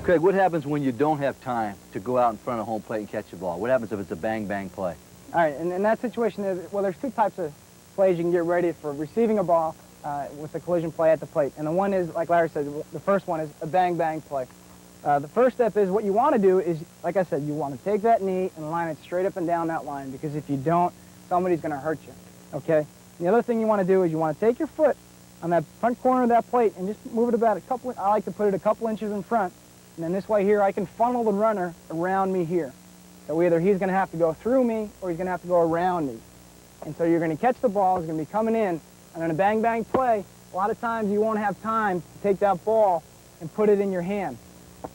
Craig, what happens when you don't have time to go out in front of home plate and catch the ball? What happens if it's a bang-bang play? All right, and in that situation, well, there's two types of plays you can get ready for receiving a ball with a collision play at the plate. And the one is, like Larry said, the first one is a bang-bang play. The first step is what you want to do is, like I said, you want to take that knee and line it straight up and down that line, because if you don't, somebody's going to hurt you, okay? And the other thing you want to do is you want to take your foot on that front corner of that plate and just move it about I like to put it a couple inches in front. And then this way here, I can funnel the runner around me here. So either he's going to have to go through me or he's going to have to go around me. And so you're going to catch the ball, it's going to be coming in, and in a bang-bang play, a lot of times you won't have time to take that ball and put it in your hand.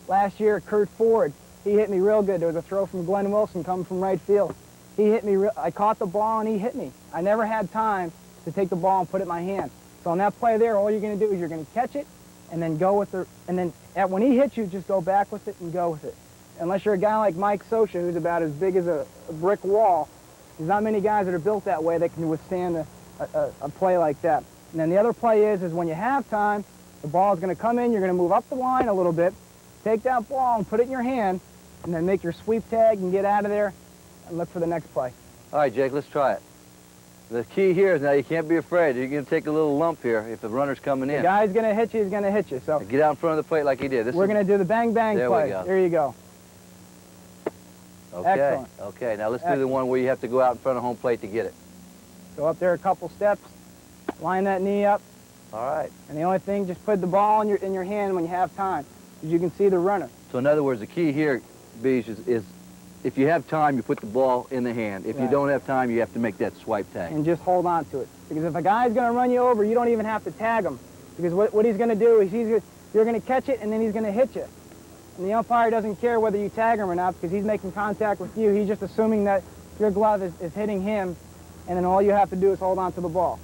Last year, Kurt Ford, he hit me real good. There was a throw from Glenn Wilson coming from right field. He hit me, I caught the ball and he hit me. I never had time to take the ball and put it in my hand. So on that play there, all you're going to do is you're going to catch it, and then go with when he hits you, just go back with it and go with it. Unless you're a guy like Mike Scioscia, who's about as big as a brick wall, there's not many guys that are built that way that can withstand a play like that. And then the other play is when you have time, the ball is going to come in, you're going to move up the line a little bit, take that ball and put it in your hand, and then make your sweep tag and get out of there and look for the next play. All right, Jake, let's try it. The key here is now you can't be afraid. You're going to take a little lump here if the runner's coming in. The guy's going to hit you, he's going to hit you. So get out in front of the plate like he did. We're going to do the bang-bang play. There we go. There you go. Okay. Excellent. Okay, now let's do the one where you have to go out in front of home plate to get it. Go up there a couple steps, line that knee up. All right. And the only thing, just put the ball in your hand when you have time, because you can see the runner. So in other words, the key here, Beach, is if you have time, you put the ball in the hand. If you don't have time, you have to make that swipe tag. And just hold on to it. Because if a guy's going to run you over, you don't even have to tag him. Because what he's going to do is you're going to catch it, and then he's going to hit you. And the umpire doesn't care whether you tag him or not, because he's making contact with you. He's just assuming that your glove is hitting him, and then all you have to do is hold on to the ball.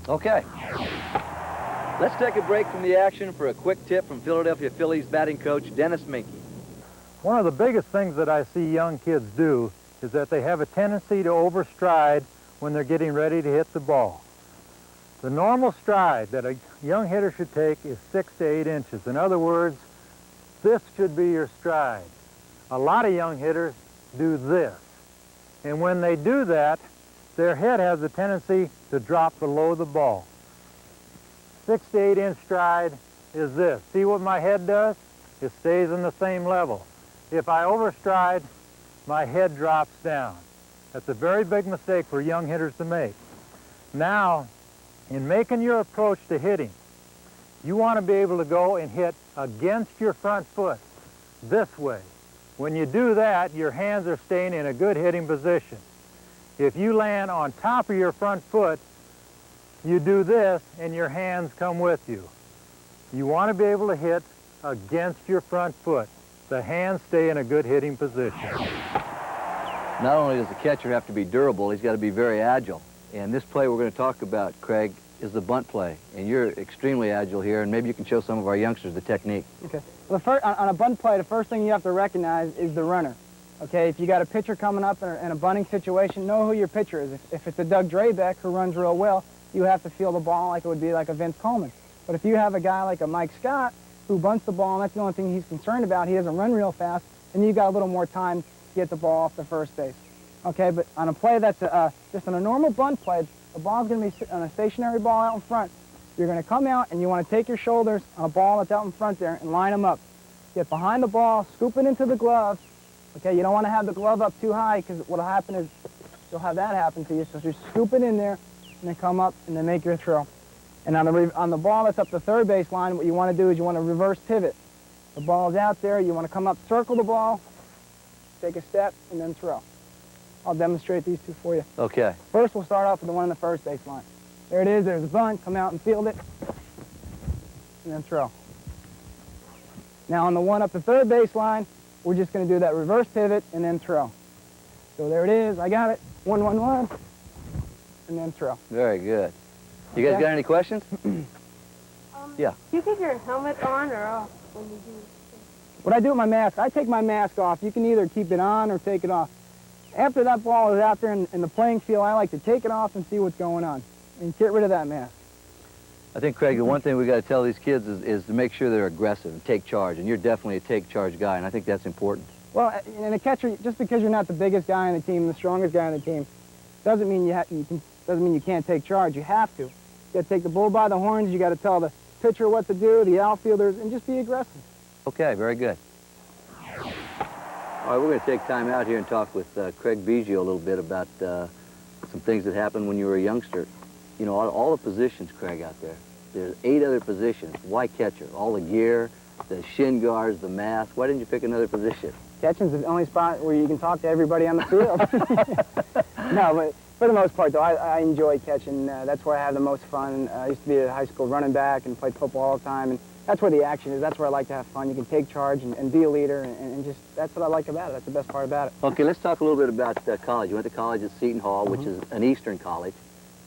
Okay. Let's take a break from the action for a quick tip from Philadelphia Phillies batting coach Dennis Minke. One of the biggest things that I see young kids do is that they have a tendency to overstride when they're getting ready to hit the ball. The normal stride that a young hitter should take is 6 to 8 inches. In other words, this should be your stride. A lot of young hitters do this. And when they do that, their head has a tendency to drop below the ball. 6 to 8 inch stride is this. See what my head does? It stays on the same level. If I overstride, my head drops down. That's a very big mistake for young hitters to make. Now, in making your approach to hitting, you want to be able to go and hit against your front foot this way. When you do that, your hands are staying in a good hitting position. If you land on top of your front foot, you do this and your hands come with you. You want to be able to hit against your front foot. The hands stay in a good hitting position. Not only does the catcher have to be durable, he's got to be very agile. And this play we're going to talk about, Craig, is the bunt play. And you're extremely agile here, and maybe you can show some of our youngsters the technique. Okay. Well, on a bunt play, the first thing you have to recognize is the runner. Okay, if you got a pitcher coming up in a bunting situation, know who your pitcher is. If it's a Doug Drabeck who runs real well, you have to feel the ball like it would be like a Vince Coleman. But if you have a guy like a Mike Scott who bunts the ball, and that's the only thing he's concerned about, he doesn't run real fast, and you've got a little more time to get the ball off the first base. Okay, but on a play that's just on a normal bunt play, the ball's going to be on a stationary ball out in front. You're going to come out, and you want to take your shoulders on a ball that's out in front there and line them up. Get behind the ball, scoop it into the glove. Okay, you don't want to have the glove up too high, because what will happen is you'll have that happen to you. So just scoop it in there, and then come up, and then make your throw. And on the ball that's up the third base line, what you want to do is you want to reverse pivot. The ball's out there, you want to come up, circle the ball, take a step, and then throw. I'll demonstrate these two for you. Okay. First, we'll start off with the one on the first base line. There it is, there's a bunt, come out and field it, and then throw. Now on the one up the third base line, we're just going to do that reverse pivot and then throw. So there it is, I got it, 1-1-1, and then throw. Very good. You guys got any questions? Yeah. Do you keep your helmet on or off when you do? What I do with my mask, I take my mask off. You can either keep it on or take it off. After that ball is out there in the playing field, I like to take it off and see what's going on and get rid of that mask. I think, Craig, the one thing we got to tell these kids is to make sure they're aggressive and take charge, and you're definitely a take charge guy, and I think that's important. Well, in a catcher, just because you're not the biggest guy on the team, the strongest guy on the team, doesn't mean you can't take charge. You have to. You got to take the bull by the horns. You got to tell the pitcher what to do, the outfielders, and just be aggressive. Okay, very good. All right, we're going to take time out here and talk with Craig Biggio a little bit about some things that happened when you were a youngster. You know, all the positions, Craig, out there. There's 8 other positions. Why catcher? All the gear, the shin guards, the mask. Why didn't you pick another position? Catching's the only spot where you can talk to everybody on the field. No, but for the most part, though, I enjoy catching. That's where I have the most fun. I used to be a high school running back and played football all the time, and that's where the action is. That's where I like to have fun. You can take charge and be a leader, and just that's what I like about it. That's the best part about it. Okay, let's talk a little bit about college. You went to college at Seton Hall, which is an Eastern college.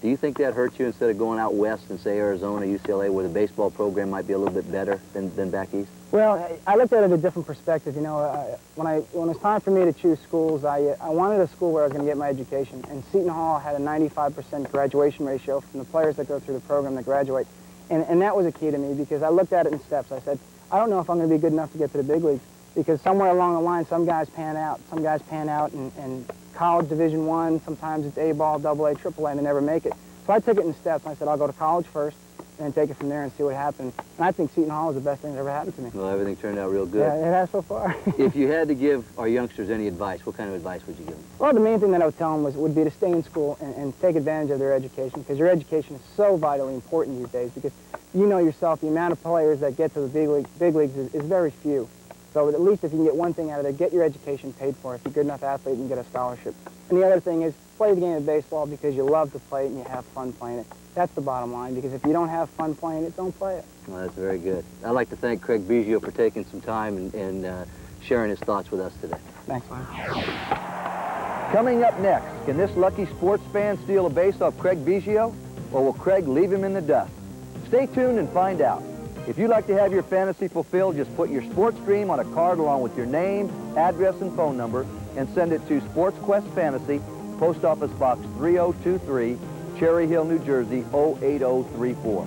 Do you think that hurt you instead of going out west and, say, Arizona, UCLA, where the baseball program might be a little bit better than back east? Well, I looked at it a different perspective. You know, when it was time for me to choose schools, I wanted a school where I was going to get my education. And Seton Hall had a 95% graduation ratio from the players that go through the program that graduate. And that was a key to me because I looked at it in steps. I said, I don't know if I'm going to be good enough to get to the big leagues because somewhere along the line, some guys pan out. Some guys pan out in college Division I. Sometimes it's A-ball, AA, AAA, and they never make it. So I took it in steps. I said, I'll go to college first and then take it from there and see what happens. And I think Seton Hall is the best thing that ever happened to me. Well, everything turned out real good. Yeah, it has so far. If you had to give our youngsters any advice, what kind of advice would you give them? Well, the main thing that I would tell them would be to stay in school and take advantage of their education because your education is so vitally important these days because you know yourself, the amount of players that get to the big leagues is very few. So at least if you can get one thing out of it, get your education paid for. If you're a good enough athlete, you can get a scholarship. And the other thing is play the game of baseball because you love to play it and you have fun playing it. That's the bottom line because if you don't have fun playing it, don't play it. Well, that's very good. I'd like to thank Craig Biggio for taking some time and sharing his thoughts with us today. Thanks, Larry. Coming up next, can this lucky sports fan steal a base off Craig Biggio, or will Craig leave him in the dust? Stay tuned and find out. If you'd like to have your fantasy fulfilled, just put your sports dream on a card along with your name, address, and phone number, and send it to Sports Quest Fantasy, Post Office Box 3023, Cherry Hill, New Jersey, 08034.